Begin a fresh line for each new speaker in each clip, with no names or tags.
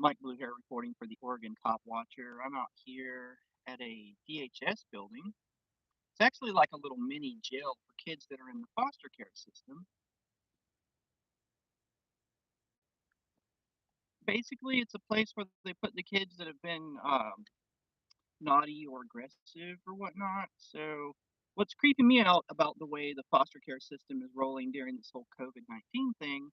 Mike Blue here reporting for the Oregon Cop Watcher. I'm out here at a DHS building. It's actually like a little mini jail for kids that are in the foster care system. Basically, it's a place where they put the kids that have been naughty or aggressive or whatnot. So, what's creeping me out about the way the foster care system is rolling during this whole COVID-19 thing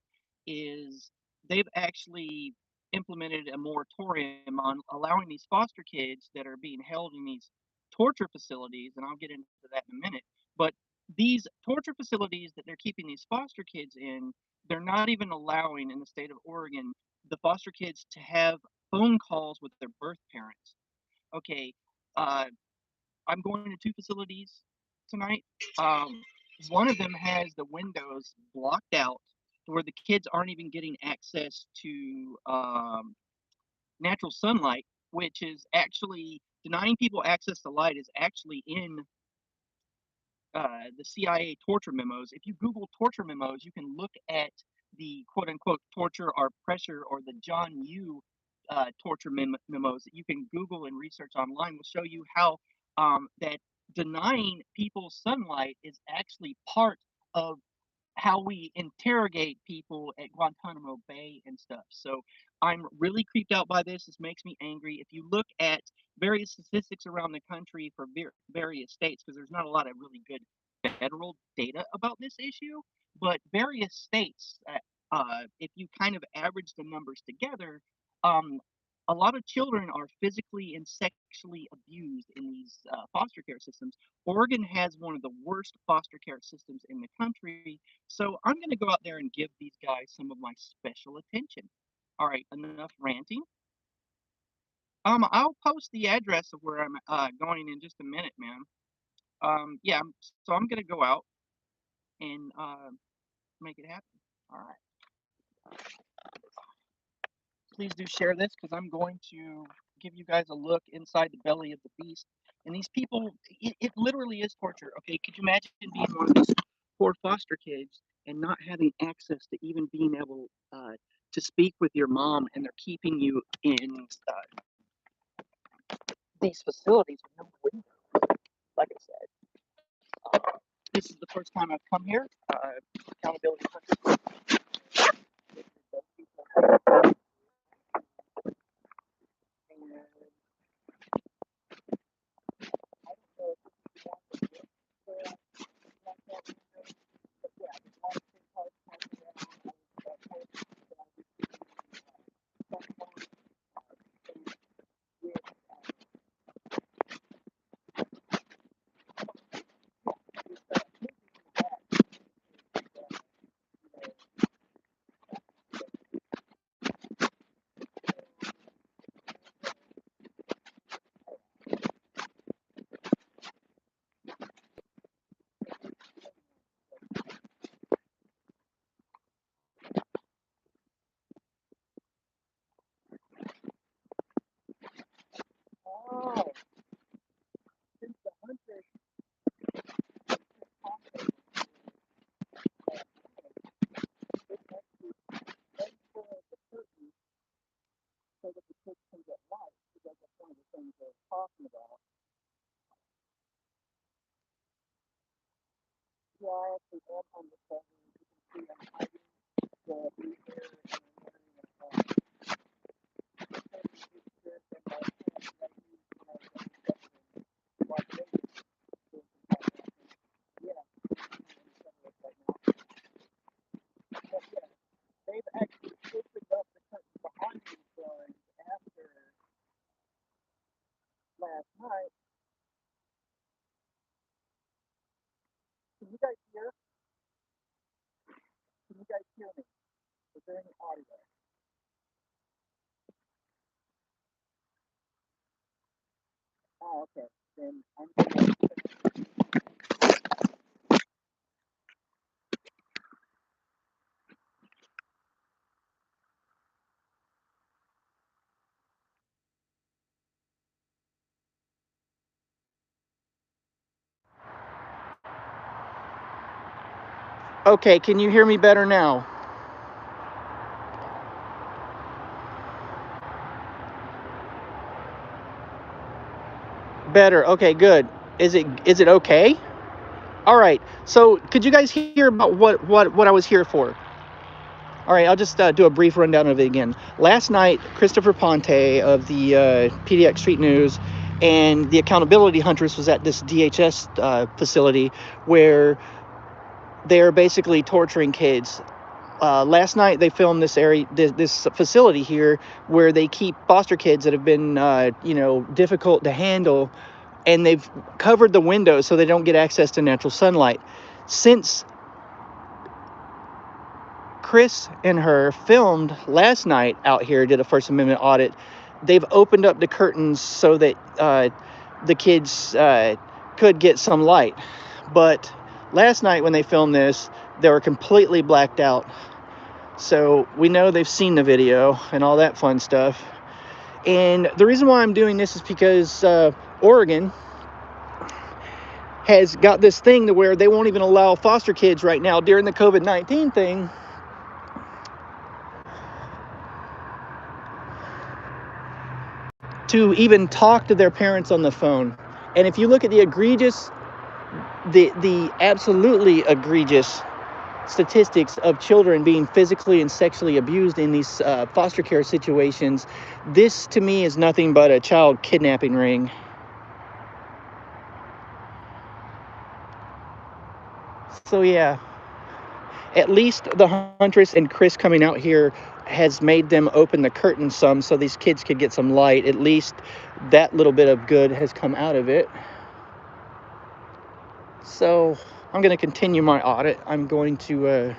is they've actually implemented a moratorium on allowing these foster kids that are being held in these torture facilities, and I'll get into that in a minute. But these torture facilities that they're keeping these foster kids in, they're not even allowing in the state of Oregon the foster kids to have phone calls with their birth parents. Okay, uh, I'm going to two facilities tonight. Um, one of them has the windows blocked out where the kids aren't even getting access to natural sunlight, which is actually denying people access to light is actually in the CIA torture memos. If you Google torture memos, you can look at the quote unquote torture or pressure or the John Yoo torture memos that you can Google and research online will show you how that denying people sunlight is actually part of how we interrogate people at Guantanamo Bay and stuff. So I'm really creeped out by this. This makes me angry. If you look at various statistics around the country for various states, because there's not a lot of really good federal data about this issue, but various states, if you kind of average the numbers together, um, a lot of children are physically and sexually abused in these foster care systems. Oregon has one of the worst foster care systems in the country, so I'm going to go out there and give these guys some of my special attention. All right, enough ranting. I'll post the address of where I'm going in just a minute, man. Yeah, so I'm going to go out and make it happen. All right. Please do share this because I'm going to give you guys a look inside the belly of the beast. And these people, it literally is torture. Okay, could you imagine being one of these poor foster kids and not having access to even being able to speak with your mom, and they're keeping you in these facilities with no windows? Like I said, this is the first time I've come here. Accountability purposes. So that the kids can get light, because that's one of the things they're talking about. Yeah, I actually am on the phone. You can see I'm hiding the reader and they've actually opened up the curtain behind these blinds after last night. Can you guys hear? Can you guys hear me? Is there any audio? Oh, okay. Then I'm going to. Okay, can you hear me better now? Better. Okay, good. Is it okay? All right. So, could you guys hear about what I was here for? All right, I'll just do a brief rundown of it again. Last night, Christopher Ponte of the PDX Street News and the Accountability Huntress was at this DHS facility where they're basically torturing kids. Last night they filmed this facility here where they keep foster kids that have been, difficult to handle, and they've covered the windows so they don't get access to natural sunlight. Since Chris and her filmed last night out here, did a First Amendment audit, they've opened up the curtains so that the kids could get some light. But last night when they filmed this, they were completely blacked out. So we know they've seen the video and all that fun stuff. And the reason why I'm doing this is because Oregon has got this thing to where they won't even allow foster kids right now during the COVID-19 thing to even talk to their parents on the phone. And if you look at the absolutely egregious statistics of children being physically and sexually abused in these foster care situations, this to me is nothing but a child kidnapping ring. So yeah, at least the Huntress and Chris coming out here has made them open the curtain some so these kids could get some light. At least that little bit of good has come out of it. So I'm going to continue my audit. I'm going to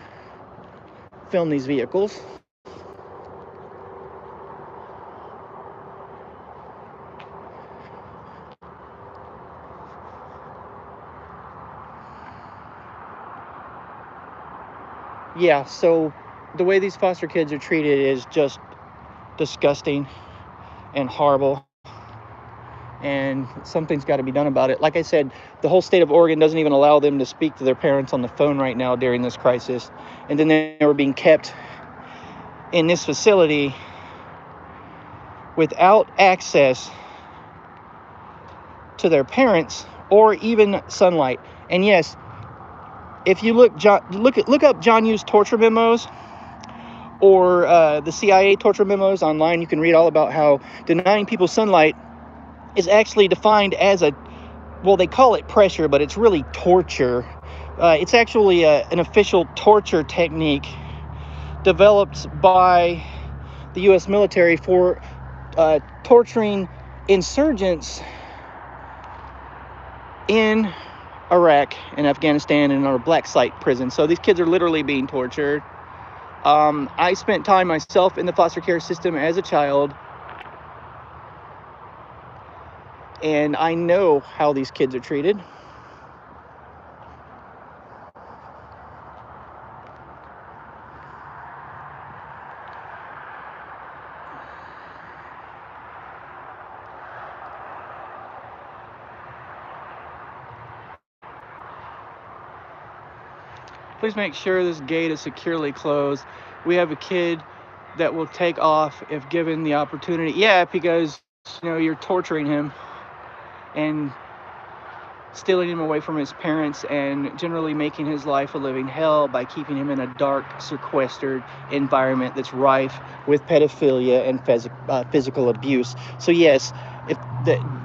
film these vehicles. Yeah, so the way these foster kids are treated is just disgusting and horrible, and something's got to be done about it. Like I said, the whole state of Oregon doesn't even allow them to speak to their parents on the phone right now during this crisis, and then they were being kept in this facility without access to their parents or even sunlight. And yes, if you look up John Hughes torture memos or the CIA torture memos online, you can read all about how denying people sunlight is actually defined as they call it pressure, but it's really torture. It's actually an official torture technique developed by the U.S. military for torturing insurgents in Iraq and Afghanistan and our black site prison. So these kids are literally being tortured. I spent time myself in the foster care system as a child, and I know how these kids are treated. Please make sure this gate is securely closed. We have a kid that will take off if given the opportunity. Yeah, because you're torturing him and stealing him away from his parents and generally making his life a living hell by keeping him in a dark, sequestered environment that's rife with pedophilia and physical abuse. So yes,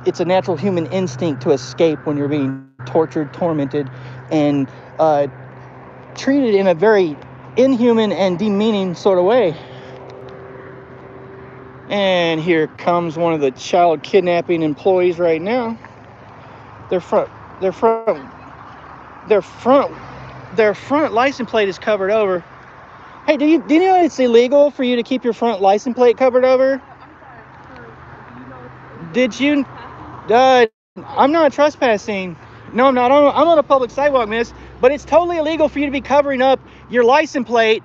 it's a natural human instinct to escape when you're being tortured, tormented, and treated in a very inhuman and demeaning sort of way. And here comes one of the child kidnapping employees right now. Their front license plate is covered over. Hey, do you know it's illegal for you to keep your front license plate covered over? Did you? I'm not trespassing. No, I'm not. I'm on a public sidewalk, miss. But it's totally illegal for you to be covering up your license plate.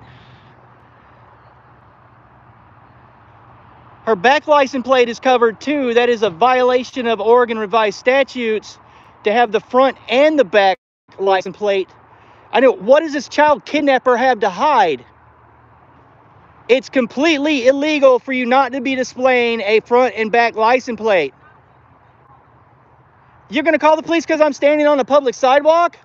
Her back license plate is covered too. That is a violation of Oregon revised statutes to have the front and the back license plate. I know. What does this child kidnapper have to hide? It's completely illegal for you not to be displaying a front and back license plate.
You're going to call the police because I'm standing on a public sidewalk?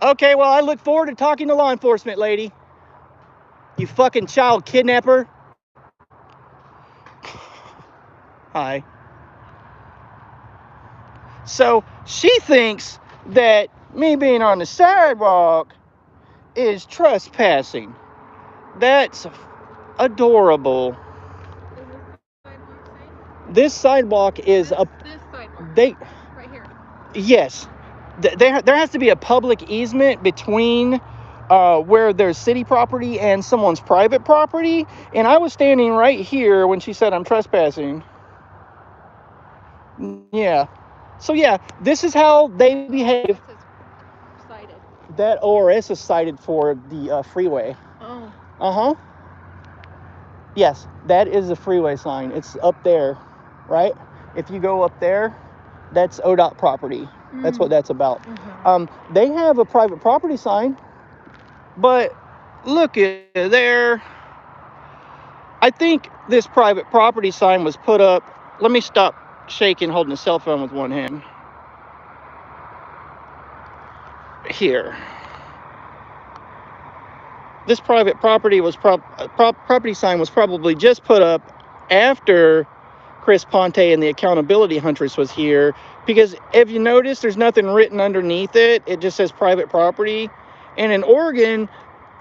Okay, well, I look forward to talking to law enforcement, lady. You fucking child kidnapper. Hi. So she thinks that me being on the sidewalk is trespassing. That's adorable. This sidewalk is a.
This sidewalk.
They.
Right here.
Yes. There has to be a public easement between where there's city property and someone's private property. And I was standing right here when she said I'm trespassing. Yeah. So yeah, this is how they behave.
Cited.
That ORS is cited for the freeway.
Oh.
Uh-huh. Yes, that is the freeway sign. It's up there, right? If you go up there, that's ODOT property. That's what that's about.
Mm-hmm.
They have a private property sign, but look at there. I think this private property sign was put up. Let me stop shaking, holding a cell phone with one hand. Here. This private property was property sign was probably just put up after Chris Ponte and the accountability huntress was here, because if you notice, there's nothing written underneath it. It just says private property. And in Oregon,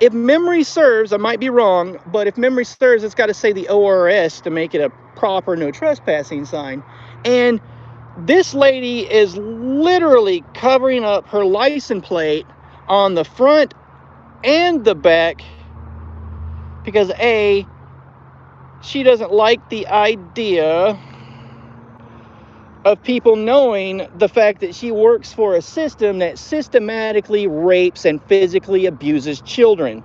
if memory serves, I might be wrong, but if memory serves, it's got to say the ORS to make it a proper no trespassing sign. And this lady is literally covering up her license plate on the front and the back because A, she doesn't like the idea of people knowing the fact that she works for a system that systematically rapes and physically abuses children.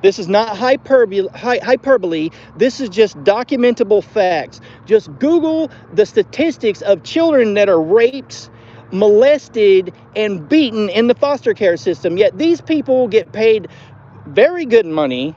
This is not hyperbole. This is just documentable facts. Just Google the statistics of children that are raped, molested, and beaten in the foster care system. Yet these people get paid very good money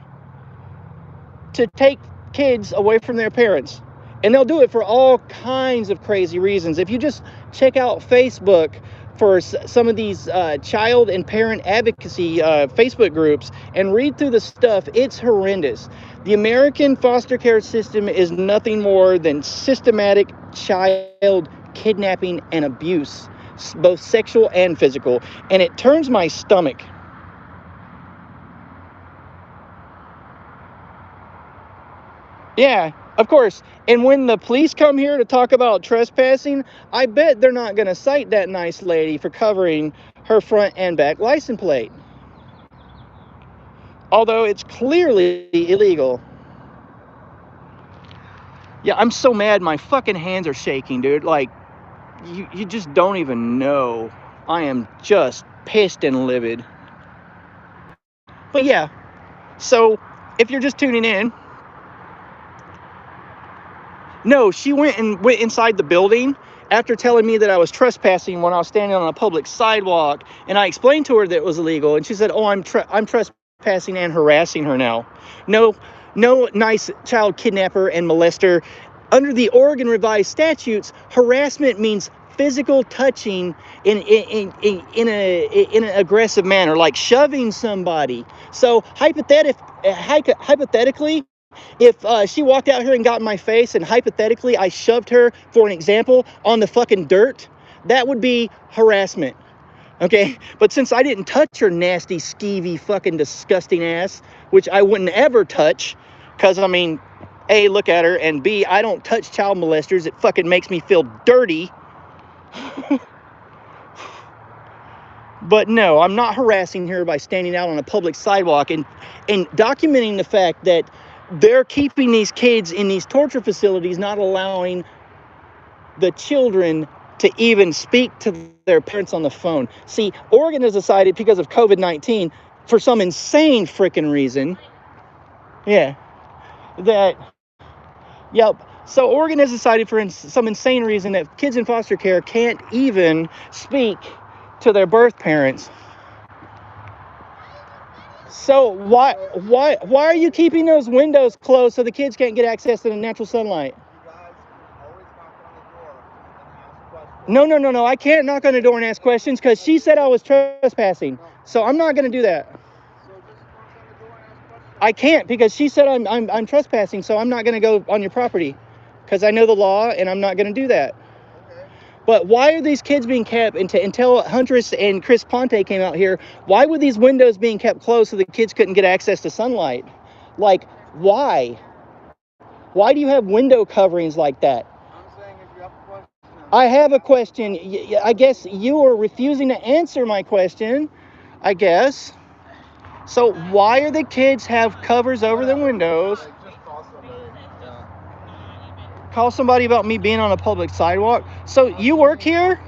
to take kids away from their parents. And they'll do it for all kinds of crazy reasons. If you just check out Facebook for some of these child and parent advocacy Facebook groups and read through the stuff, it's horrendous. The American foster care system is nothing more than systematic child kidnapping and abuse, both sexual and physical. And it turns my stomach. Yeah, of course. And when the police come here to talk about trespassing, I bet they're not going to cite that nice lady for covering her front and back license plate. Although it's clearly illegal. Yeah, I'm so mad my fucking hands are shaking, dude. Like, you just don't even know. I am just pissed and livid. But yeah, so if you're just tuning in, no, she went inside the building after telling me that I was trespassing when I was standing on a public sidewalk, and I explained to her that it was illegal, and she said, "Oh, I'm trespassing and harassing her now." No, nice child kidnapper and molester. Under the Oregon revised statutes, harassment means physical touching in an aggressive manner, like shoving somebody. So hypothetically, if she walked out here and got in my face and hypothetically I shoved her, for an example, on the fucking dirt, that would be harassment. Okay? But since I didn't touch her nasty, skeevy, fucking disgusting ass, which I wouldn't ever touch, because, I mean, A, look at her, and B, I don't touch child molesters. It fucking makes me feel dirty. But no, I'm not harassing her by standing out on a public sidewalk and documenting the fact that they're keeping these kids in these torture facilities, not allowing the children to even speak to their parents on the phone. See, Oregon has decided, because of COVID-19, for some insane freaking reason, yep. So Oregon has decided for some insane reason that kids in foster care can't even speak to their birth parents. So why are you keeping those windows closed so the kids can't get access to the natural sunlight?
You guys always knock on the door
No. I can't knock on the door and ask questions because she said I was trespassing. So I'm not going to do that.
So just knock on the door and ask questions.
I can't because she said I'm trespassing. So I'm not going to go on your property because I know the law and I'm not going to do that.
Okay.
But why are these kids being kept until Huntress and Chris Ponte came out here? Why were these windows being kept closed so the kids couldn't get access to sunlight? Like, why? Why do you have window coverings like that?
I'm saying if you have a question.
I have a question. I guess you are refusing to answer my question, I guess. So why are the kids have covers over the windows?
Like, just call somebody. Yeah.
Call somebody about me being on a public sidewalk. So you work here?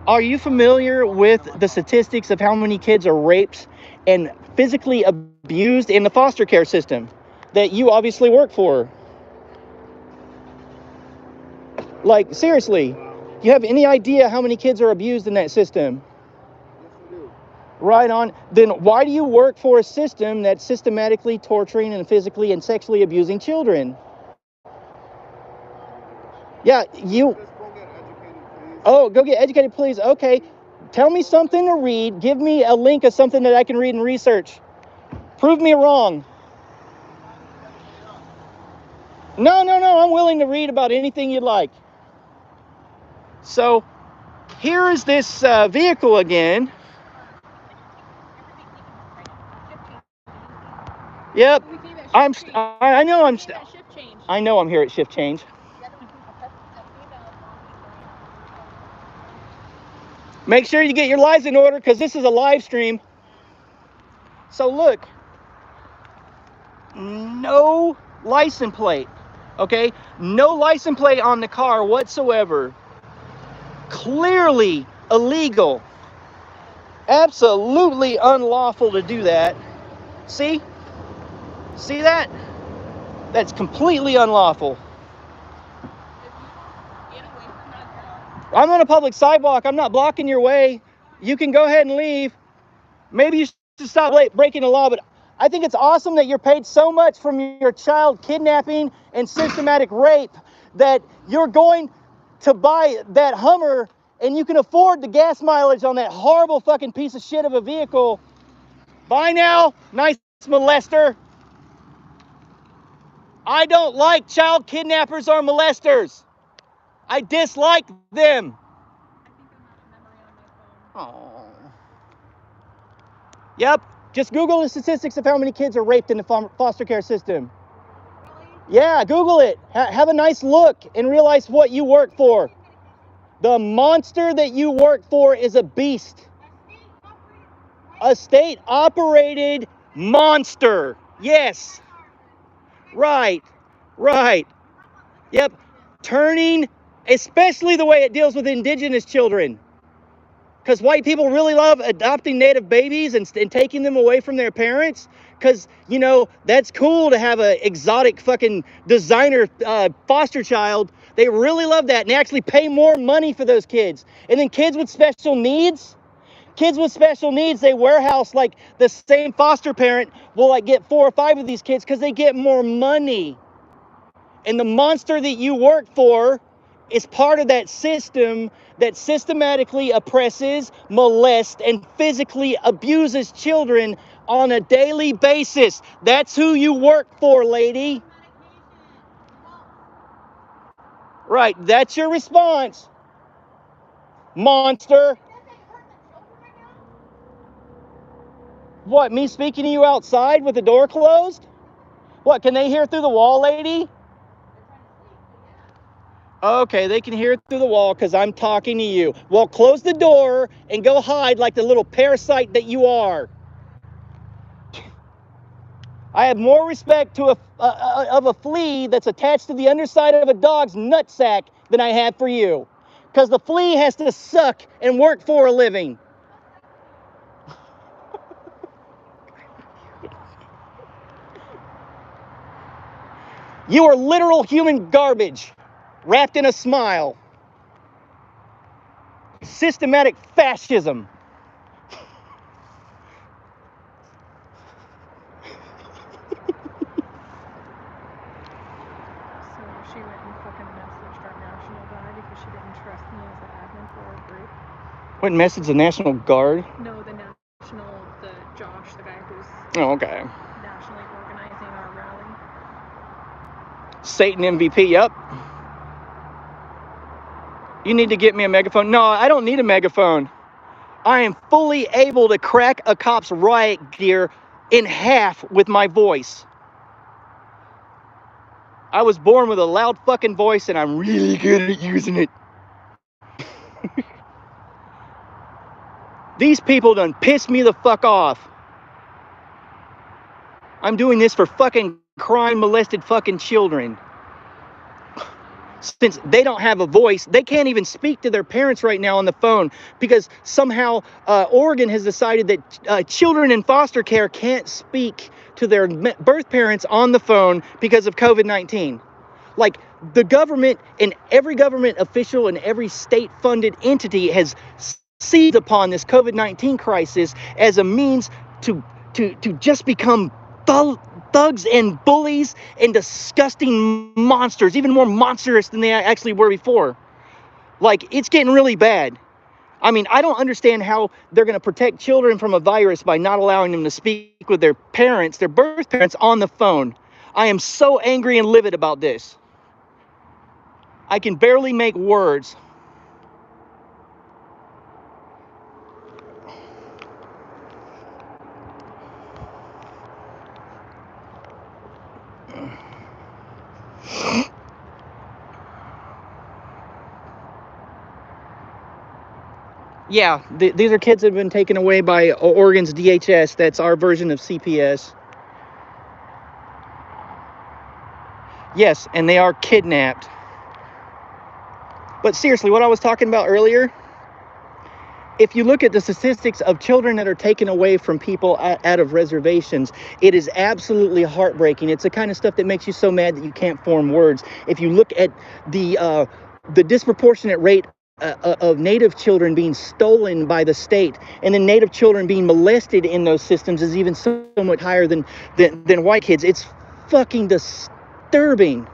Are you familiar with the statistics of how many kids are raped and physically abused in the foster care system that you obviously work for? Like, seriously, you have any idea how many kids are abused in that system?
Yes, we do.
Right on. Then why do you work for a system that's systematically torturing and physically and sexually abusing children? Yeah, you...
Just go get educated, please.
Oh, go get educated, please. Okay. Tell me something to read. Give me a link of something that I can read and research. Prove me wrong. No. I'm willing to read about anything you'd like. So, here is this vehicle again. Yep. I know I know I'm here at shift change. Make sure you get your lives in order because this is a live stream. So look, no license plate, okay? No license plate on the car whatsoever. Clearly illegal. Absolutely unlawful to do that. See? See that? That's completely unlawful. I'm on a public sidewalk. I'm not blocking your way. You can go ahead and leave. Maybe you should stop breaking the law, but I think it's awesome that you're paid so much from your child kidnapping and systematic rape that you're going to buy that Hummer and you can afford the gas mileage on that horrible fucking piece of shit of a vehicle. Bye now, nice molester. I don't like child kidnappers or molesters. I dislike them. Oh. Yep. Just Google the statistics of how many kids are raped in the foster care system. Yeah, Google it. Have a nice look and realize what you work for. The monster that you work for is a beast. A state-operated monster. Yes. Right. Yep. Turning, especially the way it deals with indigenous children. Because white people really love adopting native babies and taking them away from their parents. Because, you know, that's cool to have an exotic fucking designer foster child. They really love that. And they actually pay more money for those kids. And then kids with special needs, they warehouse like the same foster parent will like get 4 or 5 of these kids because they get more money. And the monster that you work for is part of that system that systematically oppresses, molests, and physically abuses children on a daily basis. That's who you work for, lady. Right, that's your response, monster. What, me speaking to you outside with the door closed? What, can they hear through the wall, lady? Okay, they can hear it through the wall because I'm talking to you. Well, close the door and go hide like the little parasite that you are. I have more respect to of a flea that's attached to the underside of a dog's nutsack than I have for you. Because the flea has to suck and work for a living. You are literal human garbage wrapped in a smile. Systematic fascism.
So she went and fucking messaged our national guy because she didn't trust me as
What message? The National Guard?
No, the Josh, the guy who's
Oh, okay.
nationally organizing our rally.
Satan MVP, yep. You need to get me a megaphone. No, I don't need a megaphone. I am fully able to crack a cop's riot gear in half with my voice. I was born with a loud fucking voice and I'm really good at using it. These people done pissed me the fuck off. I'm doing this for fucking crime molested fucking children. Since they don't have a voice, they can't even speak to their parents right now on the phone because somehow Oregon has decided that children in foster care can't speak to their birth parents on the phone because of COVID-19. Like, the government and every government official and every state-funded entity has seized upon this COVID-19 crisis as a means to just become thugs and bullies and disgusting monsters, even more monstrous than they actually were before. Like, it's getting really bad. I mean, I don't understand how they're going to protect children from a virus by not allowing them to speak with their parents, their birth parents, on the phone. I am so angry and livid about this. I can barely make words. Yeah, these are kids that have been taken away by Oregon's DHS. That's our version of CPS. Yes, and they are kidnapped. But seriously, what I was talking about earlier, if you look at the statistics of children that are taken away from people out of reservations, it is absolutely heartbreaking. It's the kind of stuff that makes you so mad that you can't form words. If you look at the disproportionate rate of Native children being stolen by the state, and then Native children being molested in those systems is even so much higher than white kids. It's fucking disturbing.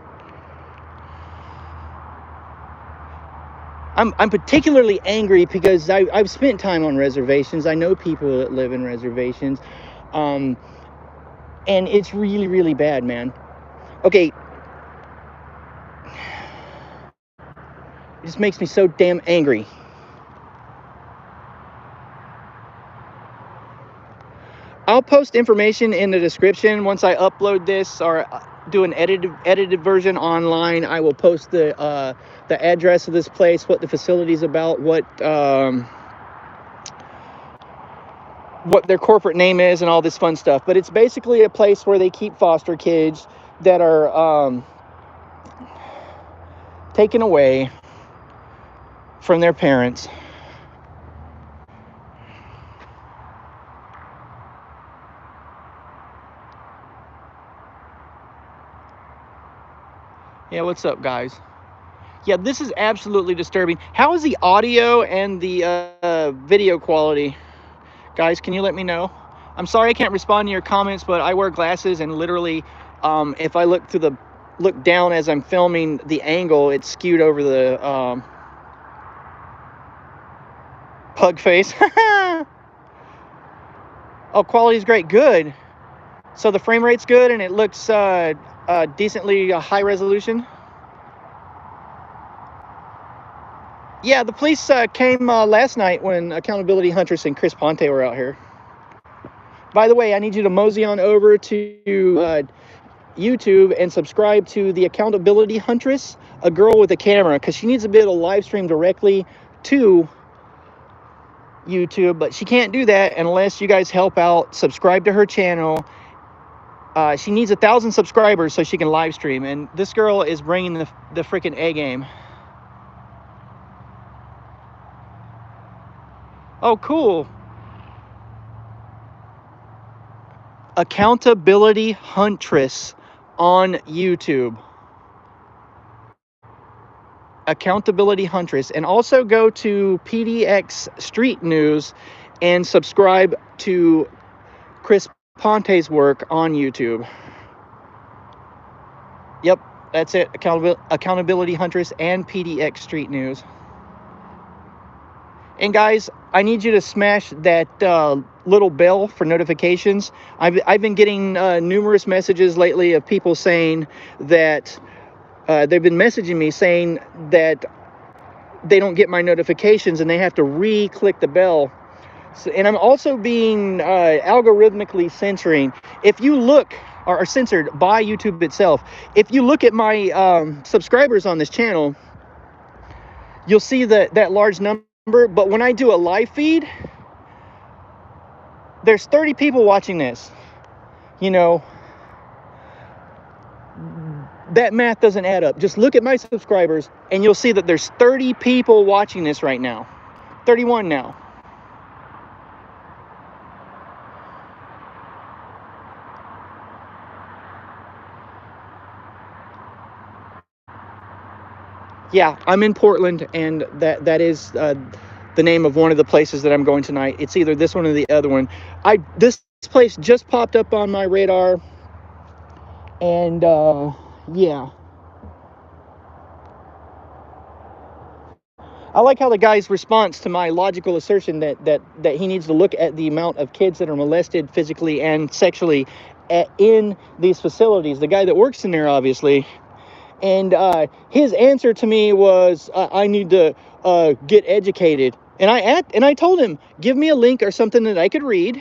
I'm particularly angry because I've spent time on reservations. I know people that live in reservations, and it's really, really bad, man. Okay, it just makes me so damn angry. I'll post information in the description once I upload this or do an edited version online. I will post the address of this place, what the facility's about, what their corporate name is, and all this fun stuff. But it's basically a place where they keep foster kids that are taken away from their parents. Yeah, what's up, guys? Yeah, this is absolutely disturbing. How is the audio and the video quality? Guys, can you let me know? I'm sorry I can't respond to your comments, but I wear glasses, and literally, if I look down as I'm filming, the angle, it's skewed over the pug face. Oh, quality's great. Good. So the frame rate's good, and it looks decently high resolution. Yeah, the police came last night when Accountability Huntress and Chris Ponte were out here. By the way, I need you to mosey on over to YouTube and subscribe to the Accountability Huntress, a girl with a camera, because she needs to be able to live stream directly to YouTube, but she can't do that unless you guys help out, subscribe to her channel. She needs 1,000 subscribers so she can live stream, and this girl is bringing the freaking A game. Oh, cool. Accountability Huntress on YouTube. Accountability Huntress. And also go to PDX Street News and subscribe to Chris Ponte's work on YouTube. Yep, that's it. Accountability Huntress and PDX Street News. And guys, I need you to smash that little bell for notifications. I've been getting numerous messages lately of people saying that they've been messaging me saying that they don't get my notifications and they have to re-click the bell. So, and I'm also being algorithmically censoring. If you look, or censored by YouTube itself, if you look at my subscribers on this channel, you'll see that large number. But when I do a live feed, there's 30 people watching this. You know, that math doesn't add up. Just look at my subscribers and you'll see that there's 30 people watching this right now. 31 now. Yeah, I'm in Portland, and that is the name of one of the places that I'm going tonight. It's either this one or the other one. This place just popped up on my radar, and yeah. I like how the guy's response to my logical assertion that he needs to look at the amount of kids that are molested physically and sexually in these facilities. The guy that works in there, obviously. And his answer to me was, I need to get educated. And I told him, give me a link or something that I could read.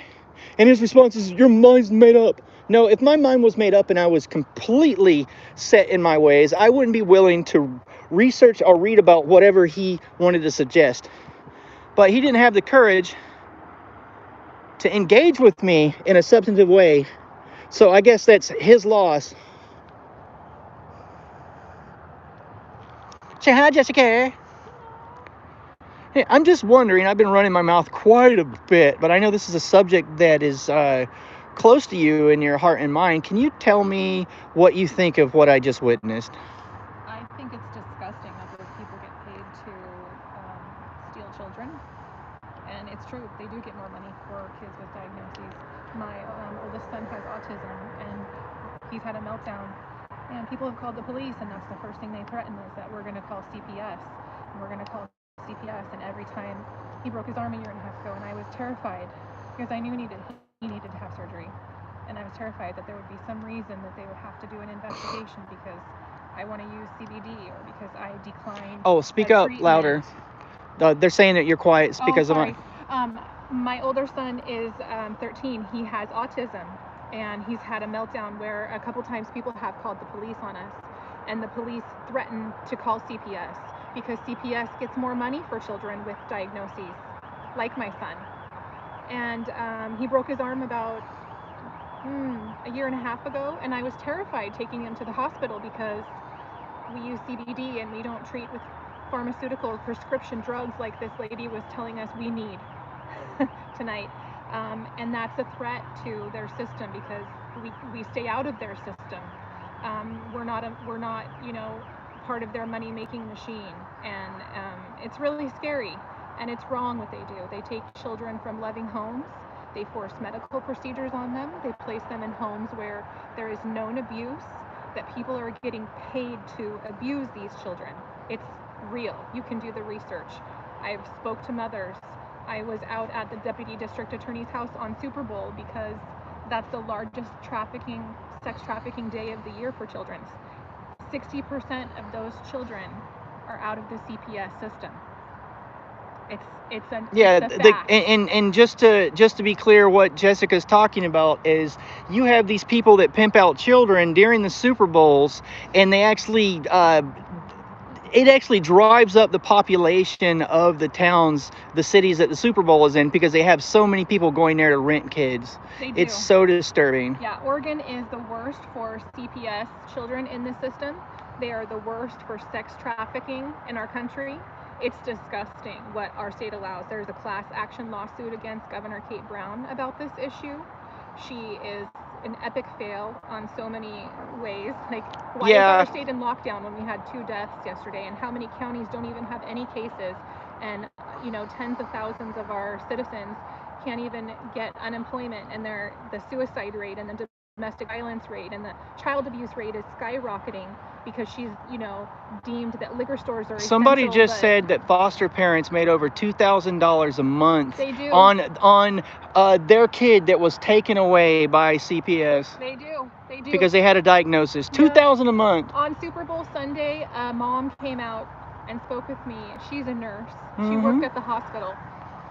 And his response is, your mind's made up. No, if my mind was made up and I was completely set in my ways, I wouldn't be willing to research or read about whatever he wanted to suggest. But he didn't have the courage to engage with me in a substantive way. So I guess that's his loss. Say hi, Jessica. Hey, I'm just wondering, I've been running my mouth quite a bit, but I know this is a subject that is close to you in your heart and mind. Can you tell me what you think of what I just witnessed?
I think it's disgusting that those people get paid to steal children. And it's true, they do get more money for kids with diagnoses. My oldest son has autism, and he's had a meltdown. And people have called the police, and that's the first thing they threaten is that we're going to call CPS. And we're going to call CPS. And every time he broke his arm a year and a half ago, and I was terrified because I knew he needed to have surgery. And I was terrified that there would be some reason that they would have to do an investigation because I want to use CBD or because I declined.
Oh, speak up louder. They're saying that you're quiet. It's because
sorry. My older son is 13. He has autism, and he's had a meltdown where a couple times people have called the police on us, and the police threaten to call CPS because CPS gets more money for children with diagnoses, like my son. And he broke his arm about a year and a half ago, and I was terrified taking him to the hospital because we use CBD and we don't treat with pharmaceutical or prescription drugs like this lady was telling us we need tonight. And that's a threat to their system because we stay out of their system. We're not part of their money making machine, and it's really scary, and it's wrong what they do. They take children from loving homes. They force medical procedures on them. They place them in homes where there is known abuse, that people are getting paid to abuse these children. It's real. You can do the research. I've spoke to mothers. I was out at the Deputy District Attorney's house on Super Bowl because that's the largest sex trafficking day of the year for children. 60% of those children are out of the CPS system. It's a fact.
And just to be clear, what Jessica's talking about is you have these people that pimp out children during the Super Bowls, and they actually it actually drives up the population of the towns, the cities that the Super Bowl is in, because they have so many people going there to rent kids.
They do.
It's so disturbing.
Yeah, Oregon is the worst for CPS children in the system. They are the worst for sex trafficking in our country. It's disgusting what our state allows. There's a class action lawsuit against Governor Kate Brown about this issue. She is an epic fail on so many ways. Like, why is our state in lockdown when we had 2 deaths yesterday, and how many counties don't even have any cases, and tens of thousands of our citizens can't even get unemployment, and the suicide rate and the domestic violence rate and the child abuse rate is skyrocketing because she's, deemed that liquor stores are
Somebody
essential,
just
but
said that foster parents made over $2,000 a month
they do.
on their kid that was taken away by CPS
They do. They do.
because they had a diagnosis.
Yeah.
$2,000 a month.
On Super Bowl Sunday, a mom came out and spoke with me. She's a nurse. She
Mhm.
worked at the hospital.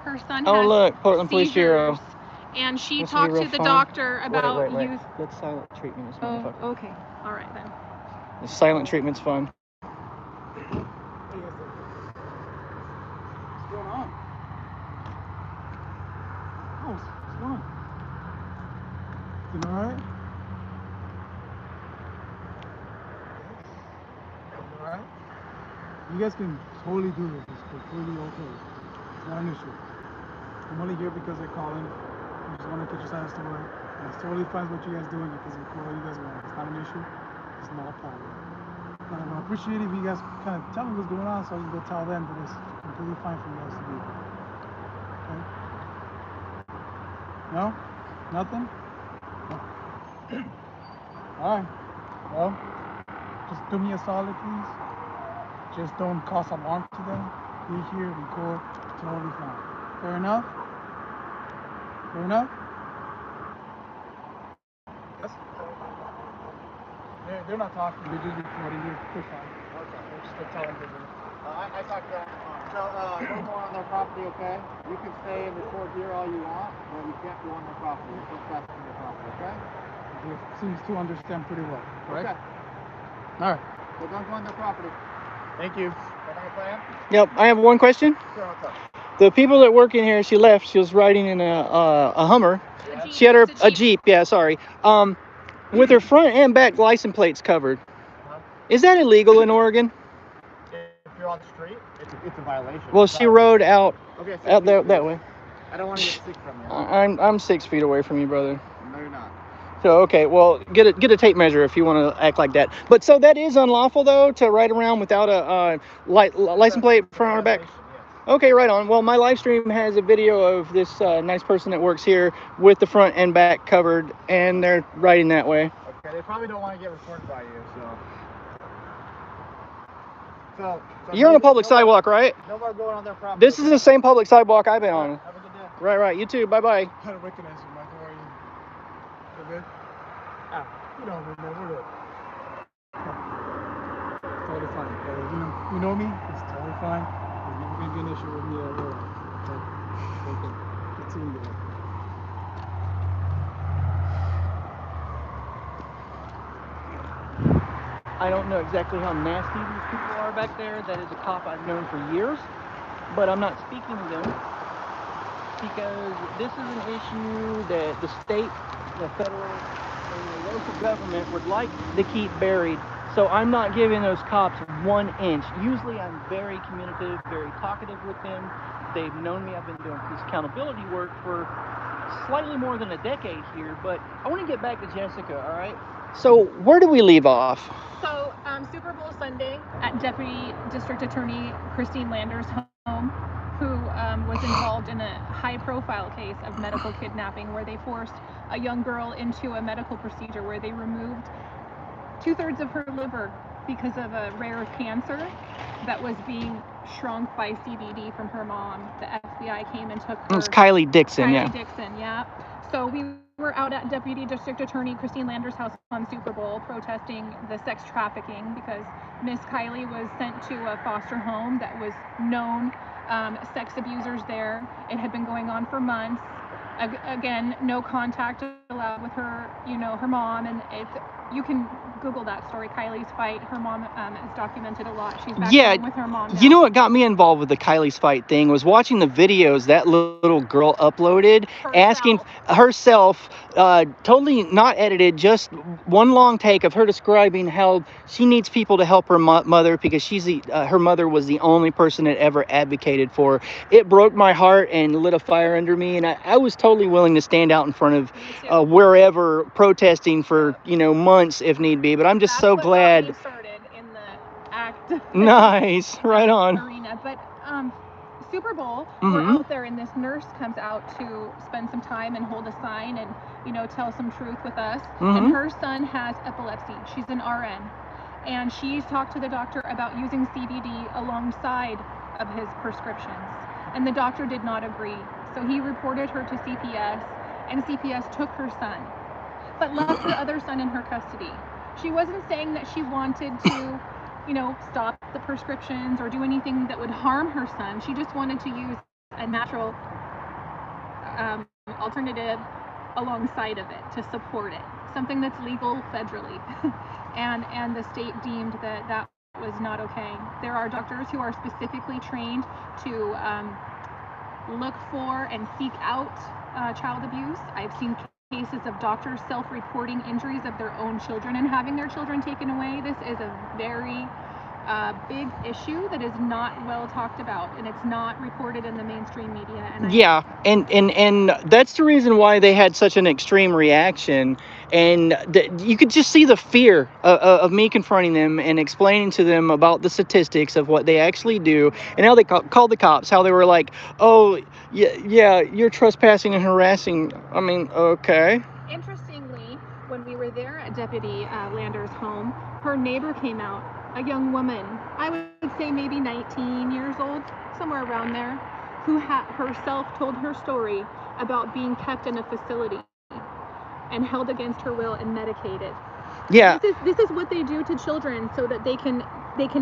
Her son
Oh,
has
look, Portland Police Bureau.
seizures, and she
This will be
talked to
real
the
fun.
doctor about
Wait.
youth.
Let's silent treatment this
Oh,
motherfucker.
okay. All right then.
The silent treatment's fun.
What's going on? Oh, what's going on? You all right? You all right? You guys can totally do this. It's completely okay. It's not an issue. I'm only here because they're calling. I just want to get your side of the story. And it's totally fine what you guys doing. You can record what you guys want. It's not an issue. It's not a problem. And I appreciate it if you guys kind of tell me what's going on so I can go tell them that it's completely fine for you guys to do. Okay? No? Nothing? Alright. Well, just do me a solid, please. Just don't cause alarm to them. Be here, record, totally fine. Fair enough? Fair enough? Yes? They're not talking, they're just recording. They're fine. Okay. They're just gonna tell them they're doing I talked to them. So, no more on their property, okay? You can stay and record here all you want, but you can't go on their property. It's trespassing their property, okay? They seems to understand pretty well, right? Okay. Alright. So don't go on their property. Thank you. Anything plan?
Yep, I have one question.
Sure, what's up?
The people that work in here, she left. She was riding in a Hummer.
Yeah.
She had a Jeep. Yeah, sorry. With her front and back license plates covered. Is that illegal in Oregon?
If you're on the street, it's a violation.
Well, she rode out there that way.
I don't want to get sick from you.
I'm 6 feet away from you, brother.
No, you're not.
So okay, well, get a tape measure if you want to act like that. But so that is unlawful though, to ride around without a license plate front or back.
Yes.
Okay, right on. Well, my live stream has a video of this nice person that works here with the front and back covered, and they're riding that way.
Okay, they probably don't want to get recorded by you, so
You're on a public sidewalk, right?
No more going on their property.
This is the same public sidewalk I've been on.
Have a good day.
Right. You too. Bye-bye.
I don't recognize you, Mike. How are you? You good? You know me, man. We're good. Totally fine. You know me? It's totally fine. There's never going to be an issue with me at all. Okay. Good seeing you.
I don't know exactly how nasty these people are back there. That is a cop I've known for years, but I'm not speaking to them because this is an issue that the state, the federal, and the local government would like to keep buried. So I'm not giving those cops 1 inch. Usually I'm very communicative, very talkative with them. They've known me. I've been doing police accountability work for slightly more than a decade here, but I want to get back to Jessica, all right? So where do we leave off?
So Super Bowl Sunday at Deputy District Attorney Christine Lander's home, who was involved in a high-profile case of medical kidnapping where they forced a young girl into a medical procedure where they removed 2/3 of her liver because of a rare cancer that was being shrunk by CBD from her mom. The FBI came and took her.
It's Kylie Dixon,
Kylie Dixon, yeah. So we were out at Deputy District Attorney Christine Lander's house on Super Bowl protesting the sex trafficking because Miss Kylie was sent to a foster home that was known sex abusers there. It had been going on for months. Again, no contact allowed with her, her mom, and you can Google that story, Kylie's Fight. Her mom is documented a lot. She's back home with her mom now.
You know what got me involved with the Kylie's Fight thing was watching the videos that little girl uploaded, asking herself, totally not edited, just one long take of her describing how she needs people to help her mother because her mother was the only person that ever advocated for her. It broke my heart and lit a fire under me, and I was totally willing to stand out in front of wherever protesting for months if need be. But I'm just so glad.
Started in the act.
Nice, right on.
Arena, but Super Bowl,
Mhm.
we're out there and this nurse comes out to spend some time and hold a sign and, you know, tell some truth with us. And
Mhm.
her son has epilepsy. She's an RN. And she's talked to the doctor about using CBD alongside of his prescriptions. And the doctor did not agree. So he reported her to CPS, and CPS took her son, but left her other son in her custody. She wasn't saying that she wanted to, you know, stop the prescriptions or do anything that would harm her son. She just wanted to use a natural alternative alongside of it to support it, something that's legal federally. and the state deemed that that was not okay. There are doctors who are specifically trained to look for and seek out child abuse. I've seen cases of doctors self-reporting injuries of their own children and having their children taken away. This is a very big issue that is not well talked about, and it's not reported in the mainstream media. And
and that's the reason why they had such an extreme reaction. And you could just see the fear of me confronting them and explaining to them about the statistics of what they actually do, and how they called the cops, how they were like, oh, yeah, you're trespassing and harassing. I mean, okay.
Interestingly, when we were there at Deputy Lander's home, her neighbor came out, a young woman, I would say maybe 19 years old, somewhere around there, who had herself told her story about being kept in a facility and held against her will and medicated.
Yeah.
This is what they do to children so that they can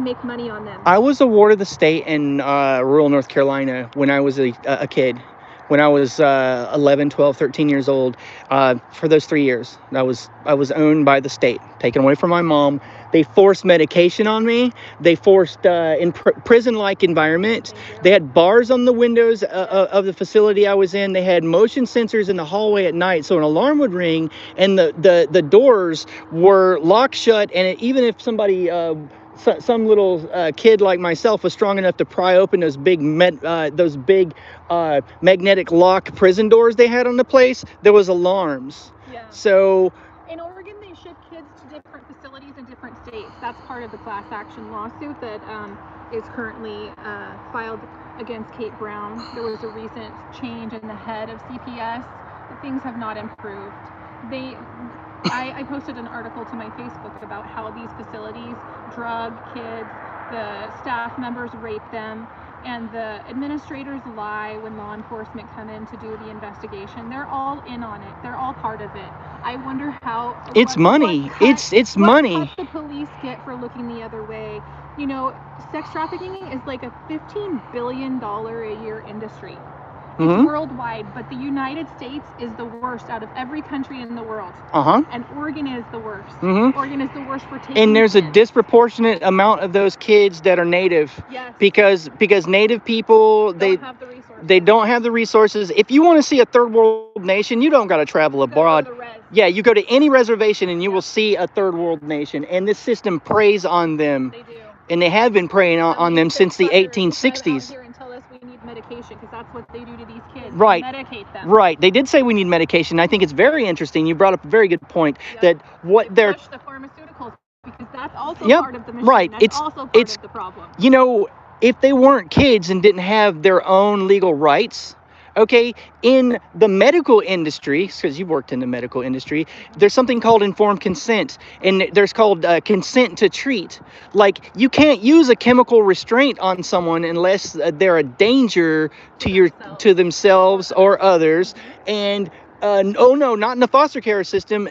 make money on them.
I was a ward of the state in rural North Carolina when I was a kid. When I was 11, 12, 13 years old, for those 3 years, I was owned by the state, taken away from my mom. They forced medication on me. They forced in prison-like environment. They had bars on the windows of the facility I was in. They had motion sensors in the hallway at night, so an alarm would ring, and the doors were locked shut. And even if somebody some little kid like myself was strong enough to pry open those big magnetic lock prison doors they had on the place, there was alarms.
Yeah.
So
in Oregon, they ship kids to different facilities in different states. That's part of the class action lawsuit that is currently filed against Kate Brown. There was a recent change in the head of CPS. Things have not improved. I posted an article to my Facebook about how these facilities drug kids, the staff members rape them, and the administrators lie when law enforcement come in to do the investigation. They're all in on it. They're all part of it. I wonder how
it's money. It's money.
What the police get for looking the other way. You know, sex trafficking is like a $15 billion a year industry. It's worldwide, but the United States is the worst out of every country in the world. And Oregon is the worst. Oregon is the worst for taking
And there's
kids.
a disproportionate amount of those kids that are native.
Yes.
Because native people, they don't have the resources. If you want to see a third world nation, you don't got to travel abroad. Yeah, you go to any reservation and you will see a third world nation. And this system preys on them. They do. And they have been preying on them since the 1860s.
Here and tell us we need medication, because that's what they do to these kids.
Right.
Medicate them.
Right. They did say we need medication. I think it's very interesting. You brought up a very good point that what they're
push the pharmaceuticals, because that's also
Yep,
part of the machine.
right.
That's also part of the problem.
You know, if they weren't kids and didn't have their own legal rights, okay, in the medical industry, because you've worked in the medical industry, there's something called informed consent, and there's called consent to treat. Like, you can't use a chemical restraint on someone unless they're a danger to themselves or others. And oh no, not in the foster care system.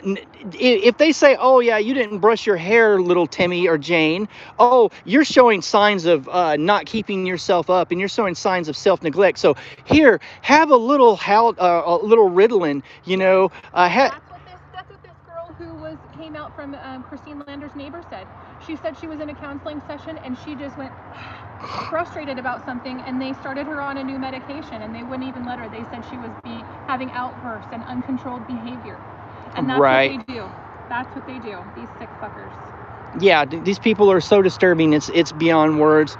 If they say, oh yeah, you didn't brush your hair, little Timmy or Jane, oh, you're showing signs of not keeping yourself up, and you're showing signs of self-neglect. So here, have a little Ritalin, you know.
That's what this girl who came out from Christine Lander's neighbor said. She said she was in a counseling session and she just went frustrated about something, and they started her on a new medication, and they wouldn't even let her. They said she was having outbursts and uncontrolled behavior, and that's what they do. That's what they do. These sick fuckers.
Yeah, these people are so disturbing. It's beyond words.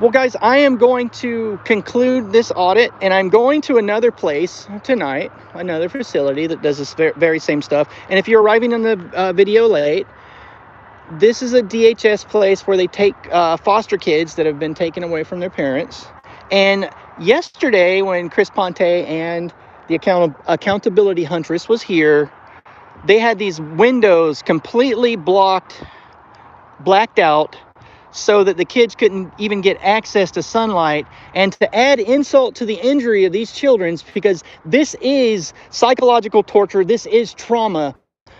Well, guys, I am going to conclude this audit, and I'm going to another place tonight, another facility that does this very same stuff. And if you're arriving on the video late, this is a DHS place where they take foster kids that have been taken away from their parents, And yesterday, when Chris Ponte and the accountability huntress was here, they had these windows completely blacked out, so that the kids couldn't even get access to sunlight. And to add insult to the injury of these children, because this is psychological torture, this is trauma.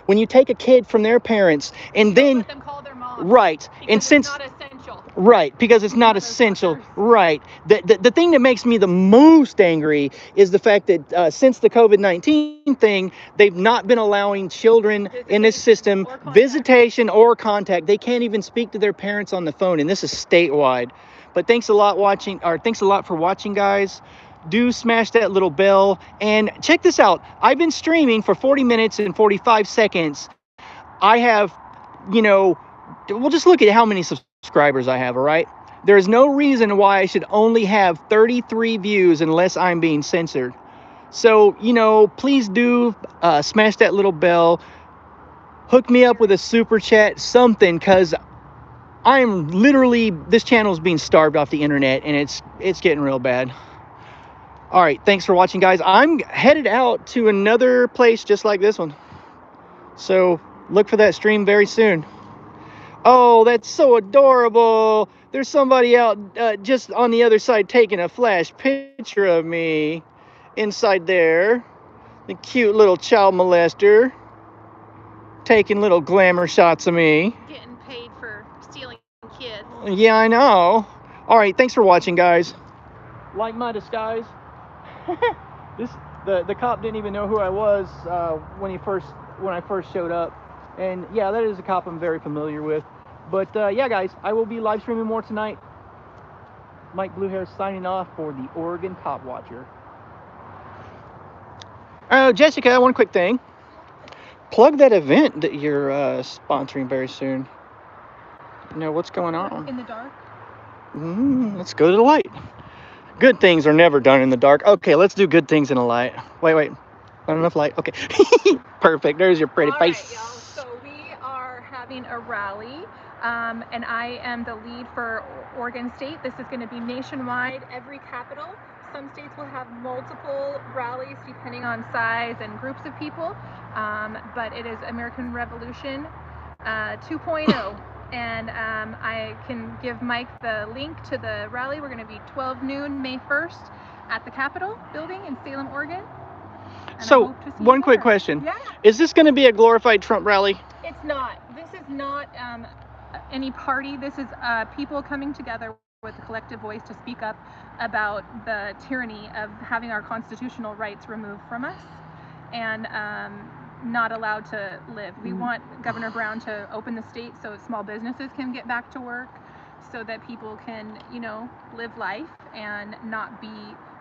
When you take a kid from their parents and then
let them call their mom.
Right, and since
it's not essential.
Right, because it's not essential. Right. The thing that makes me the most angry is the fact that since the COVID-19 thing, they've not been allowing children in this system visitation or contact. They can't even speak to their parents on the phone, and this is statewide. But thanks a lot for watching, guys. Do smash that little bell and check this out. I've been streaming for 40 minutes and 45 seconds. I have, we'll just look at how many subscribers I have, all right? There is no reason why I should only have 33 views unless I'm being censored. So, please do smash that little bell. Hook me up with a super chat, something, because I'm literally, this channel is being starved off the internet, and it's getting real bad. All right, thanks for watching, guys. I'm headed out to another place just like this one. So look for that stream very soon. Oh, that's so adorable. There's somebody out just on the other side taking a flash picture of me inside there. The cute little child molester taking little glamour shots of me.
Getting paid for stealing kids.
Yeah, I know. All right, thanks for watching, guys. Like my disguise. The cop didn't even know who I was when I first showed up. And yeah, that is a cop I'm very familiar with. But yeah, guys, I will be live streaming more tonight. Mike Bluehair signing off for the Oregon Cop Watcher. Jessica, one quick thing. Plug that event that you're sponsoring very soon. What's going on?
In the dark?
Let's go to the light. Good things are never done in the dark. Okay, let's do good things in the light. Wait. Not enough light. Okay. Perfect. There's your pretty face.
All right, y'all. So we are having a rally, and I am the lead for Oregon State. This is going to be nationwide, every capital. Some states will have multiple rallies depending on size and groups of people, but it is American Revolution 2.0. And I can give Mike the link to the rally. We're going to be 12 noon, May 1st at the Capitol building in Salem, Oregon. And
so, one quick question.
Yeah.
Is this going to be a glorified Trump rally?
It's not. This is not any party. This is people coming together with a collective voice to speak up about the tyranny of having our constitutional rights removed from us and not allowed to live. We want Governor Brown to open the state so small businesses can get back to work, so that people can, live life and not be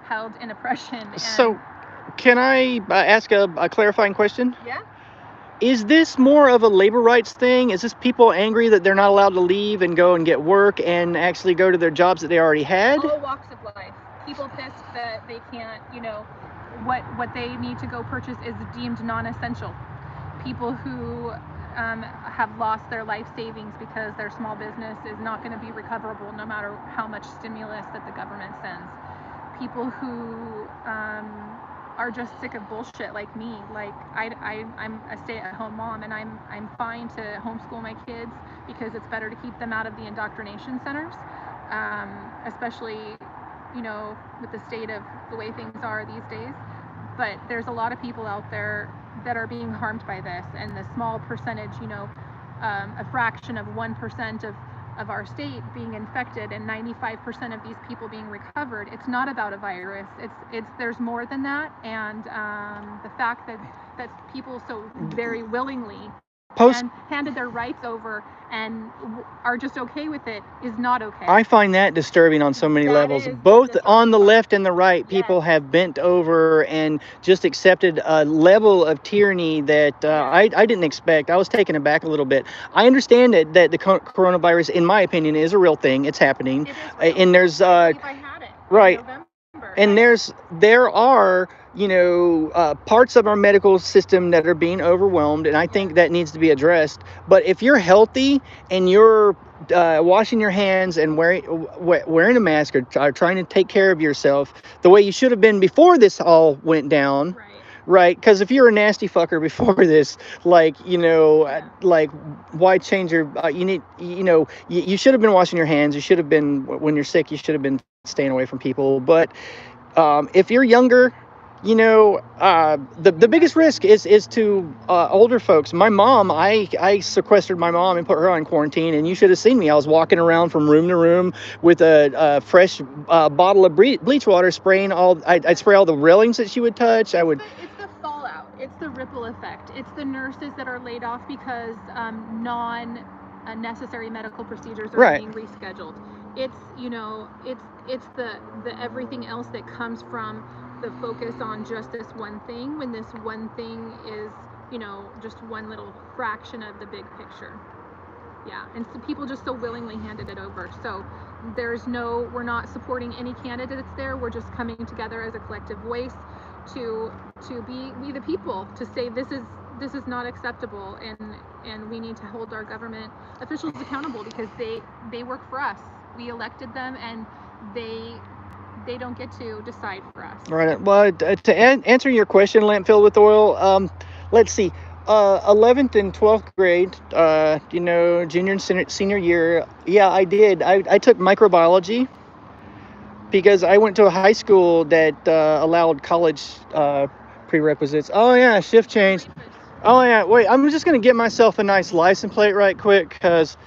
held in oppression.
So, can I ask a clarifying question?
Yeah.
Is this more of a labor rights thing? Is this people angry that they're not allowed to leave and go and get work and actually go to their jobs that they already had?
All walks of life. People pissed that they can't, what they need to go purchase is deemed non-essential. People who have lost their life savings because their small business is not going to be recoverable no matter how much stimulus that the government sends. People who are just sick of bullshit like me. Like I'm a stay-at-home mom, and I'm fine to homeschool my kids because it's better to keep them out of the indoctrination centers, especially with the state of the way things are these days. But there's a lot of people out there that are being harmed by this, and the small percentage, a fraction of 1% of our state being infected and 95% of these people being recovered. It's not about a virus. It's there's more than that, and the fact that people so very willingly handed their rights over and are just okay with it is not okay.
I find that disturbing on so many levels. Both on the left and the right, people have bent over and just accepted a level of tyranny that I didn't expect. I was taken aback a little bit. I understand that the coronavirus, in my opinion, is a real thing. It's happening. And there's
I had it
right.
In November.
And there are, parts of our medical system that are being overwhelmed, and I think that needs to be addressed. But if you're healthy and you're washing your hands and wearing a mask, or trying to take care of yourself the way you should have been before this all went down. Right? Because if you're a nasty fucker before this, like, like, why change your, you should have been washing your hands. You should have been, when you're sick, you should have been staying away from people. But if you're younger, the biggest risk is to older folks. My mom, I sequestered my mom and put her on quarantine, and you should have seen me. I was walking around from room to room with a fresh bottle of bleach water, spraying I'd spray all the railings that she would touch.
It's the fallout. It's the ripple effect. It's the nurses that are laid off because non-necessary medical procedures are being rescheduled. It's it's the everything else that comes from the focus on just this one thing, when this one thing is, just one little fraction of the big picture. Yeah, and so people just so willingly handed it over. So we're not supporting any candidates there. We're just coming together as a collective voice to be the people, to say this is not acceptable, and we need to hold our government officials accountable, because they work for us. We elected them, and they don't get to decide for us.
Right. Well, to answer your question, lamp filled with oil, let's see. 11th and 12th grade, junior and senior year, yeah, I did. I took microbiology because I went to a high school that allowed college prerequisites. Oh, yeah, shift change. Oh, yeah, wait, I'm just going to get myself a nice license plate right quick, because,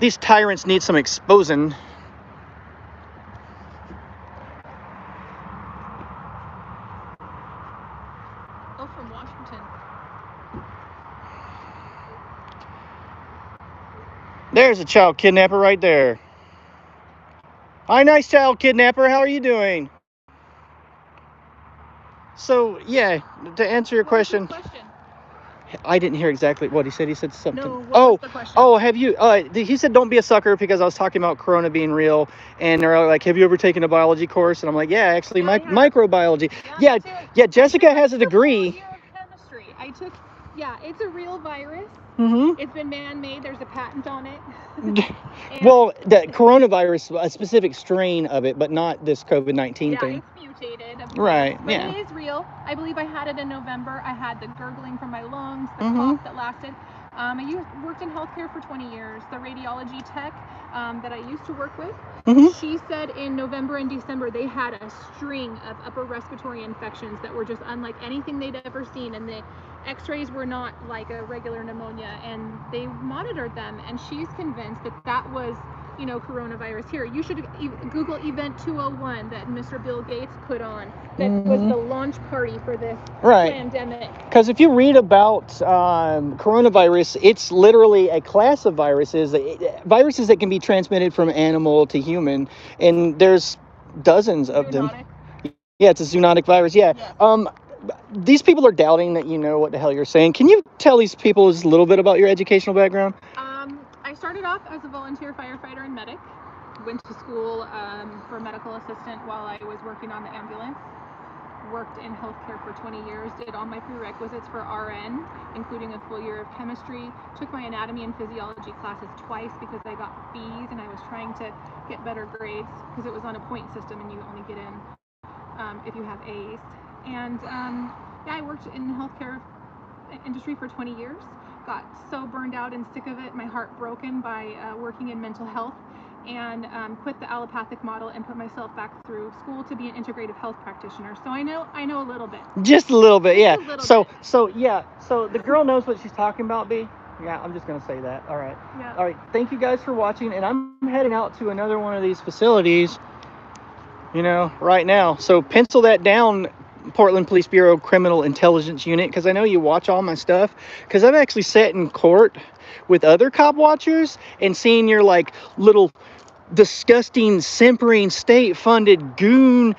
these tyrants need some exposing.
From Washington.
There's a child kidnapper right there. Hi, nice child kidnapper. How are you doing? So, yeah, to answer your question. I didn't hear exactly what he said. He said something.
No, what was the question?
Have you? He said, "Don't be a sucker," because I was talking about Corona being real, and they're like, "Have you ever taken a biology course?" And I'm like, "Yeah, actually, microbiology." Yeah. Jessica has a degree.
Year of chemistry. I took. Yeah, it's a real virus.
Mm-hmm.
It's been man-made. There's a patent on it.
Well, the coronavirus, a specific strain of it, but not this COVID-19 thing.
Yeah, it's mutated. Of course,
right.
But
yeah.
it is real. I believe I had it in November. I had the gurgling from my lungs, the cough that lasted. I worked in healthcare for 20 years. The radiology tech that I used to work with, she said in November and December they had a string of upper respiratory infections that were just unlike anything they'd ever seen, and the x-rays were not like a regular pneumonia, and they monitored them, and she's convinced that was coronavirus. Here, you should Google Event 201 that Mr. Bill Gates put on, that was the launch party for this pandemic.
Because if you read about coronavirus, it's literally a class of viruses that can be transmitted from animal to human, and there's dozens of them. Yeah, it's a zoonotic virus. Yeah. These people are doubting that you know what the hell you're saying. Can you tell these people a little bit about your educational background?
I started off as a volunteer firefighter and medic. Went to school for medical assistant while I was working on the ambulance. Worked in healthcare for 20 years. Did all my prerequisites for RN, including a full year of chemistry. Took my anatomy and physiology classes twice because I got B's, and I was trying to get better grades because it was on a point system, and you only get in if you have A's. And I worked in the healthcare industry for 20 years. Got so burned out and sick of it, my heart broken by working in mental health, and quit the allopathic model and put myself back through school to be an integrative health practitioner. So I know a little bit.
Just a little bit, yeah. So the girl knows what she's talking about, B. Yeah, I'm just gonna say that. All right.
Yeah.
All right. Thank you guys for watching, and I'm heading out to another one of these facilities, right now. So pencil that down, Portland Police Bureau Criminal Intelligence Unit, because I know you watch all my stuff, because I've actually sat in court with other cop watchers and seen your little disgusting, simpering, state-funded goon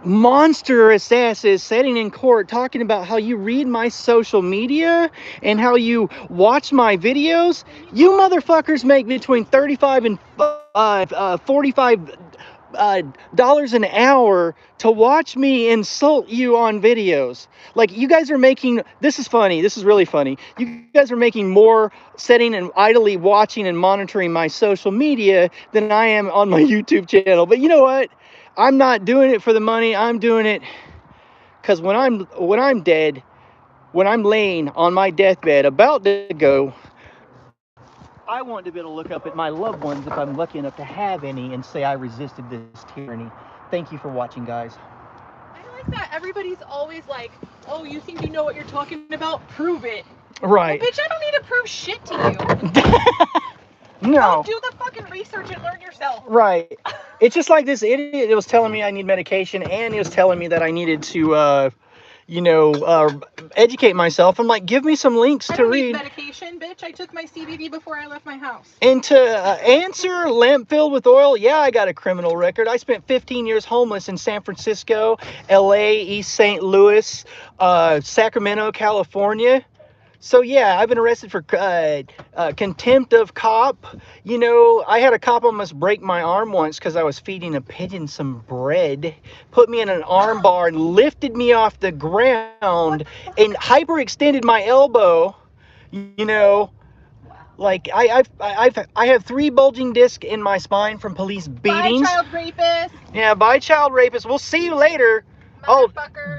monstrous asses sitting in court talking about how you read my social media and how you watch my videos. You motherfuckers make between 35 and 45 dollars an hour to watch me insult you on videos. Like, you guys are making, this is funny, this is really funny. You guys are making more sitting and idly watching and monitoring my social media than I am on my YouTube channel. But you know what? I'm not doing it for the money. I'm doing it because when I'm dead, when I'm laying on my deathbed about to go, I want to be able to look up at my loved ones, if I'm lucky enough to have any, and say I resisted this tyranny. Thank you for watching, guys.
I like that everybody's always like, oh, you think you know what you're talking about? Prove it.
Right.
Well, bitch, I don't need to prove shit to you.
No.
Go do the fucking research and learn yourself.
Right. It's just like this idiot. It was telling me I need medication, and he was telling me that I needed to, educate myself. I'm like, give me some links
I
to
don't
read.
need medication, bitch. I took my CBD before I left my house.
And to answer, lamp filled with oil, yeah, I got a criminal record. I spent 15 years homeless in San Francisco, LA, East St. Louis, Sacramento, California. So yeah, I've been arrested for contempt of cop. You know, I had a cop almost break my arm once because I was feeding a pigeon some bread. Put me in an arm bar and lifted me off the ground and hyperextended my elbow. You know, like I have 3 bulging discs in my spine from police beatings.
Bye, child rapist.
Yeah, bye, child rapist. We'll see you later. Oh,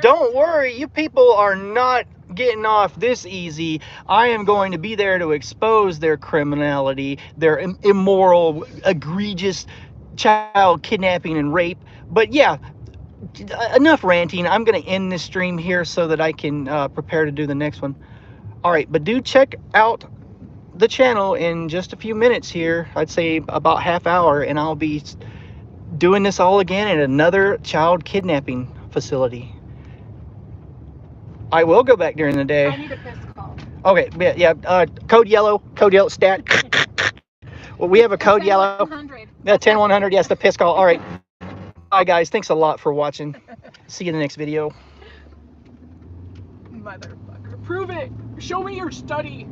don't worry, you people are not getting off this easy. I am going to be there to expose their criminality, their immoral, egregious child kidnapping and rape. But yeah, enough ranting. I'm going to end this stream here so that I can prepare to do the next one. All right, but do check out the channel in just a few minutes here. I'd say about half hour, and I'll be doing this all again at another child kidnapping facility. I will go back during the day.
I need a piss call.
Okay, yeah, code yellow stat. Well, we have a code yellow.
100.
Yeah, 10100, yes, the piss call. All right. Bye, guys. Thanks a lot for watching. See you in the next video.
Motherfucker. Prove it. Show me your study.